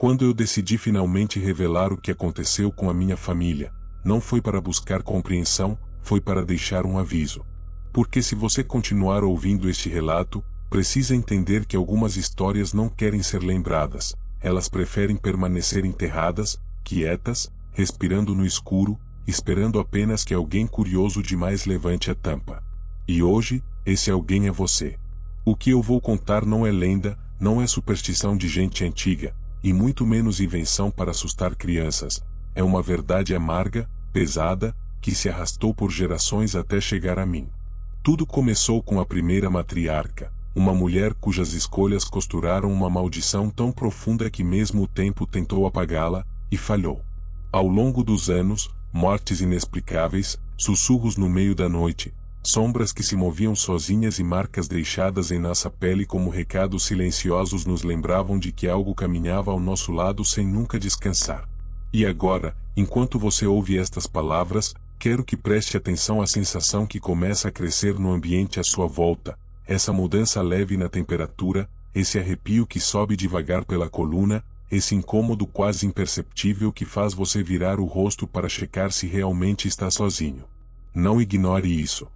Quando eu decidi finalmente revelar o que aconteceu com a minha família, não foi para buscar compreensão, foi para deixar um aviso. Porque se você continuar ouvindo este relato, precisa entender que algumas histórias não querem ser lembradas, elas preferem permanecer enterradas, quietas, respirando no escuro, esperando apenas que alguém curioso demais levante a tampa. E hoje, esse alguém é você. O que eu vou contar não é lenda, não é superstição de gente antiga, e muito menos invenção para assustar crianças. É uma verdade amarga, pesada, que se arrastou por gerações até chegar a mim. Tudo começou com a primeira matriarca, uma mulher cujas escolhas costuraram uma maldição tão profunda que mesmo o tempo tentou apagá-la, e falhou. Ao longo dos anos, mortes inexplicáveis, sussurros no meio da noite, sombras que se moviam sozinhas e marcas deixadas em nossa pele como recados silenciosos nos lembravam de que algo caminhava ao nosso lado sem nunca descansar. E agora, enquanto você ouve estas palavras, quero que preste atenção à sensação que começa a crescer no ambiente à sua volta, essa mudança leve na temperatura, esse arrepio que sobe devagar pela coluna, esse incômodo quase imperceptível que faz você virar o rosto para checar se realmente está sozinho. Não ignore isso.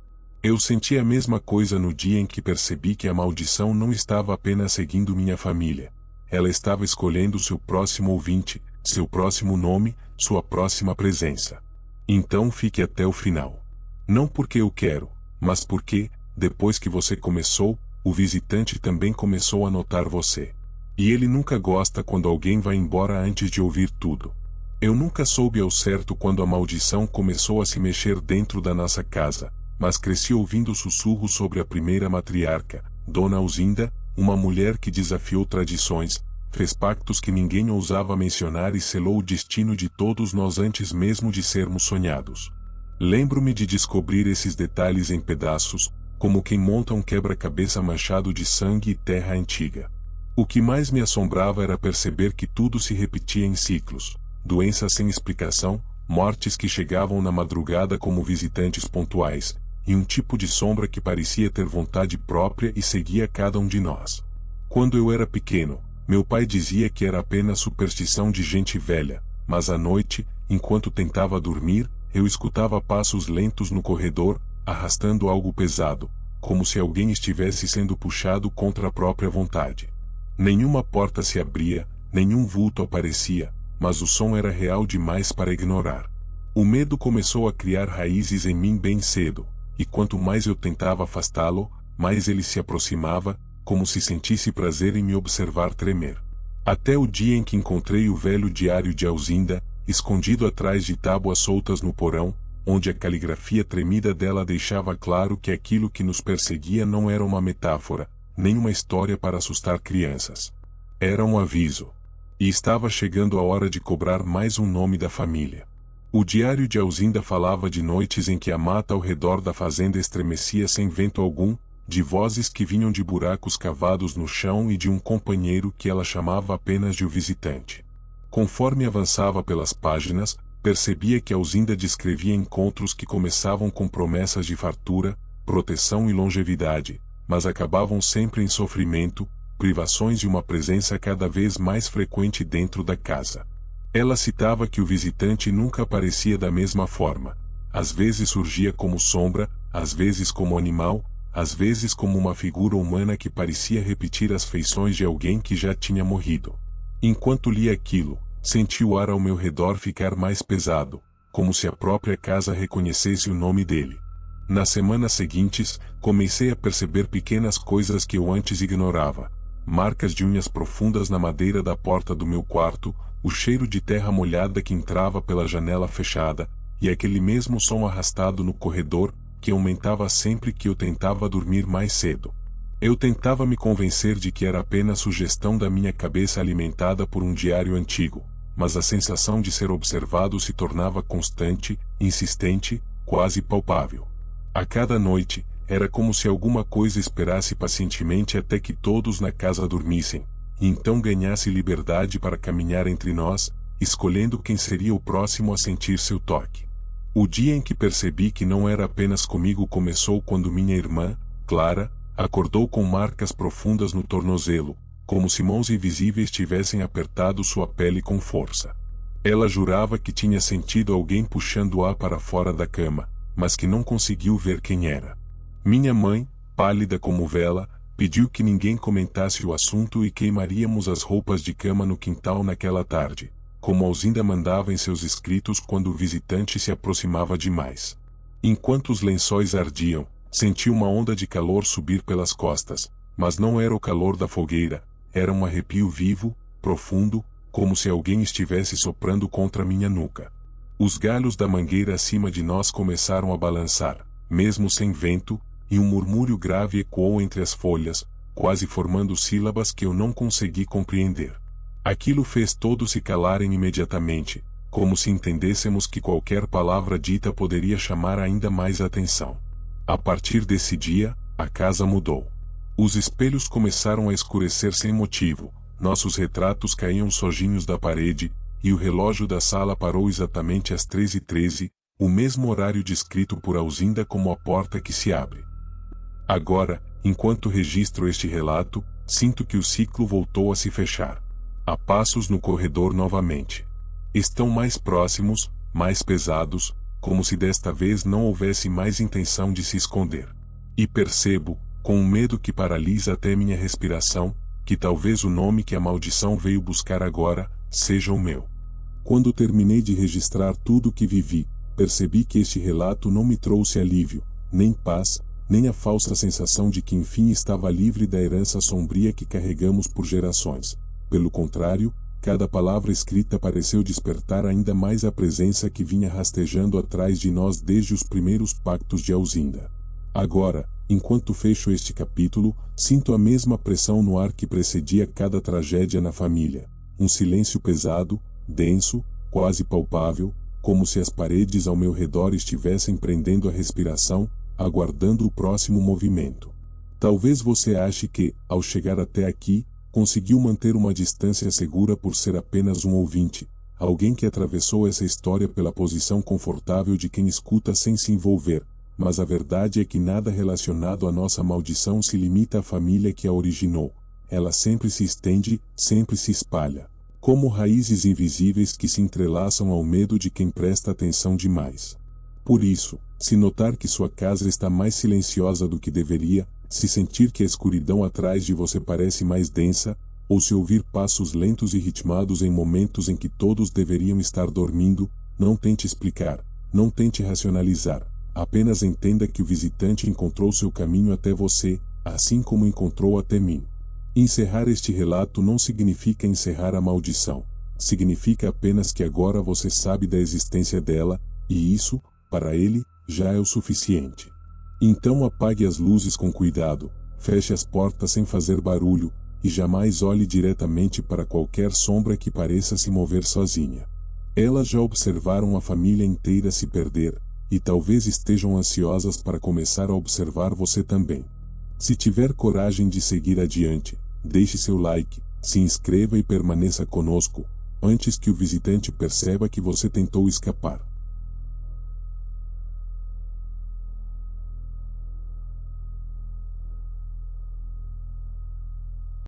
Eu senti a mesma coisa no dia em que percebi que a maldição não estava apenas seguindo minha família. Ela estava escolhendo seu próximo ouvinte, seu próximo nome, sua próxima presença. Então fique até o final. Não porque eu quero, mas porque, depois que você começou, o visitante também começou a notar você. E ele nunca gosta quando alguém vai embora antes de ouvir tudo. Eu nunca soube ao certo quando a maldição começou a se mexer dentro da nossa casa, mas cresci ouvindo sussurros sobre a primeira matriarca, Dona Alzinda, uma mulher que desafiou tradições, fez pactos que ninguém ousava mencionar e selou o destino de todos nós antes mesmo de sermos sonhados. Lembro-me de descobrir esses detalhes em pedaços, como quem monta um quebra-cabeça manchado de sangue e terra antiga. O que mais me assombrava era perceber que tudo se repetia em ciclos, doenças sem explicação, mortes que chegavam na madrugada como visitantes pontuais, e um tipo de sombra que parecia ter vontade própria e seguia cada um de nós. Quando eu era pequeno, meu pai dizia que era apenas superstição de gente velha, mas à noite, enquanto tentava dormir, eu escutava passos lentos no corredor, arrastando algo pesado, como se alguém estivesse sendo puxado contra a própria vontade. Nenhuma porta se abria, nenhum vulto aparecia, mas o som era real demais para ignorar. O medo começou a criar raízes em mim bem cedo, e quanto mais eu tentava afastá-lo, mais ele se aproximava, como se sentisse prazer em me observar tremer. Até o dia em que encontrei o velho diário de Alzinda, escondido atrás de tábuas soltas no porão, onde a caligrafia tremida dela deixava claro que aquilo que nos perseguia não era uma metáfora, nem uma história para assustar crianças. Era um aviso. E estava chegando a hora de cobrar mais um nome da família. O diário de Alzinda falava de noites em que a mata ao redor da fazenda estremecia sem vento algum, de vozes que vinham de buracos cavados no chão e de um companheiro que ela chamava apenas de o visitante. Conforme avançava pelas páginas, percebia que Alzinda descrevia encontros que começavam com promessas de fartura, proteção e longevidade, mas acabavam sempre em sofrimento, privações e uma presença cada vez mais frequente dentro da casa. Ela citava que o visitante nunca aparecia da mesma forma. Às vezes surgia como sombra, às vezes como animal, às vezes como uma figura humana que parecia repetir as feições de alguém que já tinha morrido. Enquanto lia aquilo, senti o ar ao meu redor ficar mais pesado, como se a própria casa reconhecesse o nome dele. Nas semanas seguintes, comecei a perceber pequenas coisas que eu antes ignorava. Marcas de unhas profundas na madeira da porta do meu quarto, o cheiro de terra molhada que entrava pela janela fechada, e aquele mesmo som arrastado no corredor, que aumentava sempre que eu tentava dormir mais cedo. Eu tentava me convencer de que era apenas sugestão da minha cabeça alimentada por um diário antigo, mas a sensação de ser observado se tornava constante, insistente, quase palpável. A cada noite, era como se alguma coisa esperasse pacientemente até que todos na casa dormissem, e então ganhasse liberdade para caminhar entre nós, escolhendo quem seria o próximo a sentir seu toque. O dia em que percebi que não era apenas comigo começou quando minha irmã, Clara, acordou com marcas profundas no tornozelo, como se mãos invisíveis tivessem apertado sua pele com força. Ela jurava que tinha sentido alguém puxando-a para fora da cama, mas que não conseguiu ver quem era. Minha mãe, pálida como vela, pediu que ninguém comentasse o assunto e queimaríamos as roupas de cama no quintal naquela tarde, como Alzinda mandava em seus escritos quando o visitante se aproximava demais. Enquanto os lençóis ardiam, senti uma onda de calor subir pelas costas, mas não era o calor da fogueira, era um arrepio vivo, profundo, como se alguém estivesse soprando contra minha nuca. Os galhos da mangueira acima de nós começaram a balançar, mesmo sem vento, e um murmúrio grave ecoou entre as folhas, quase formando sílabas que eu não consegui compreender. Aquilo fez todos se calarem imediatamente, como se entendêssemos que qualquer palavra dita poderia chamar ainda mais atenção. A partir desse dia, a casa mudou. Os espelhos começaram a escurecer sem motivo, nossos retratos caíam sojinhos da parede, e o relógio da sala parou exatamente às 13h13, o mesmo horário descrito por Alzinda como a porta que se abre. Agora, enquanto registro este relato, sinto que o ciclo voltou a se fechar. Há passos no corredor novamente. Estão mais próximos, mais pesados, como se desta vez não houvesse mais intenção de se esconder. E percebo, com um medo que paralisa até minha respiração, que talvez o nome que a maldição veio buscar agora, seja o meu. Quando terminei de registrar tudo o que vivi, percebi que este relato não me trouxe alívio, nem paz, nem a falsa sensação de que enfim estava livre da herança sombria que carregamos por gerações. Pelo contrário, cada palavra escrita pareceu despertar ainda mais a presença que vinha rastejando atrás de nós desde os primeiros pactos de Alzinda. Agora, enquanto fecho este capítulo, sinto a mesma pressão no ar que precedia cada tragédia na família. Um silêncio pesado, denso, quase palpável, como se as paredes ao meu redor estivessem prendendo a respiração, aguardando o próximo movimento. Talvez você ache que, ao chegar até aqui, conseguiu manter uma distância segura por ser apenas um ouvinte, alguém que atravessou essa história pela posição confortável de quem escuta sem se envolver. Mas a verdade é que nada relacionado à nossa maldição se limita à família que a originou. Ela sempre se estende, sempre se espalha, como raízes invisíveis que se entrelaçam ao medo de quem presta atenção demais. Por isso, se notar que sua casa está mais silenciosa do que deveria, se sentir que a escuridão atrás de você parece mais densa, ou se ouvir passos lentos e ritmados em momentos em que todos deveriam estar dormindo, não tente explicar, não tente racionalizar. Apenas entenda que o visitante encontrou seu caminho até você, assim como encontrou até mim. Encerrar este relato não significa encerrar a maldição. Significa apenas que agora você sabe da existência dela, e isso, para ele, já é o suficiente. Então apague as luzes com cuidado, feche as portas sem fazer barulho, e jamais olhe diretamente para qualquer sombra que pareça se mover sozinha. Elas já observaram a família inteira se perder, e talvez estejam ansiosas para começar a observar você também. Se tiver coragem de seguir adiante, deixe seu like, se inscreva e permaneça conosco, antes que o visitante perceba que você tentou escapar.